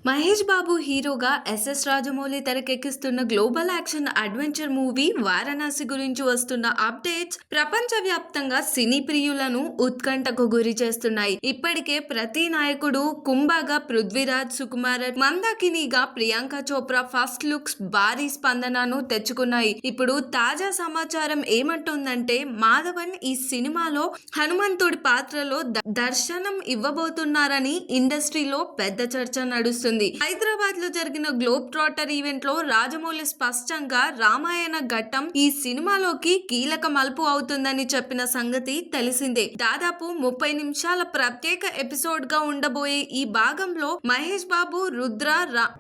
మహేష్ బాబు హీరోగా ఎస్ఎస్ రాజమౌళి తెరకెక్కిస్తున్న global action adventure movie Varanasi గురించి వస్తున్న అప్డేట్స్ ప్రపంచవ్యాప్తంగా సినీ ప్రియులను ఉత్కంఠకు గురి చేస్తున్నాయి. ఇప్పటికే ప్రతి నాయకుడు కుంభగా పృథ్వీరాజ్, సుకుమార్, మందాకినిగా ప్రియాంక చోప్రా ఫస్ట్ లుక్స్ భారీ స్పందనను తెచ్చుకున్నాయి. ఇప్పుడు తాజా సమాచారం ఏమంటుందంటే మాధవన్ ఈ సినిమాలో హనుమంతుడి పాత్రలో దర్శనం ఇవ్వబోతున్నారని ఇండస్ట్రీలో పెద్ద చర్చ నడుస్తుంది. హైదరాబాద్ లో జరిగిన గ్లోబ్ ట్రాటర్ ఈవెంట్ లో రాజమౌళి స్పష్టంగా రామాయణ ఘట్టం ఈ సినిమాలోకి కీలక మలుపు అవుతుందని చెప్పిన సంగతి తెలిసిందే. దాదాపు 30 నిమిషాల ప్రత్యేక ఎపిసోడ్ గా ఉండబోయే ఈ భాగంలో మహేష్ బాబు రుద్ర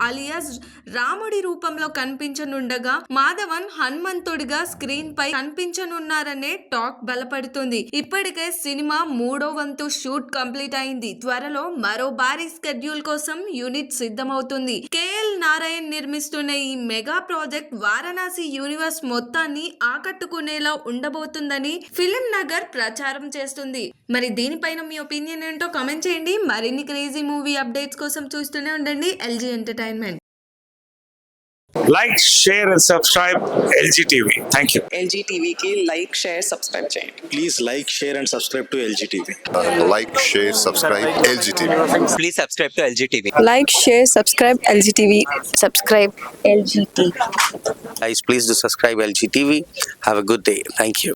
అలియాస్ రాముడి రూపంలో కనిపించనుండగా మాధవన్ హనుమంతుడిగా స్క్రీన్ పై కనిపించనున్నారనే టాక్ బలపడుతుంది. ఇప్పటికే సినిమా 3వ వంతు షూట్ కంప్లీట్ అయింది. త్వరలో మరో భారీ స్కెడ్యూల్ కోసం యూనిట్ సిద్ధమవుతుంది. కేఎల్ నారాయణ్ నిర్మిస్తున్న ఈ మెగా ప్రాజెక్ట్ వారణాసి యూనివర్స్ మొత్తాన్ని ఆకట్టుకునేలా ఉండబోతుందని ఫిల్మ్ నగర్ ప్రచారం చేస్తుంది. మరి దీనిపైన మీ ఒపీనియన్ ఏంటో కామెంట్ చేయండి. మరిన్ని క్రేజీ మూవీ అప్డేట్స్ కోసం చూస్తూనే ఉండండి LG entertainment. Like, share and subscribe LG TV. Thank you. LG TV की like, share, subscribe చేయండి. Please like, share and subscribe to LG TV. Like, share, subscribe LG TV. Please subscribe to LG TV. Like, share, subscribe LG TV. Subscribe LG TV. Guys, please do subscribe LG TV. Have a good day. Thank you.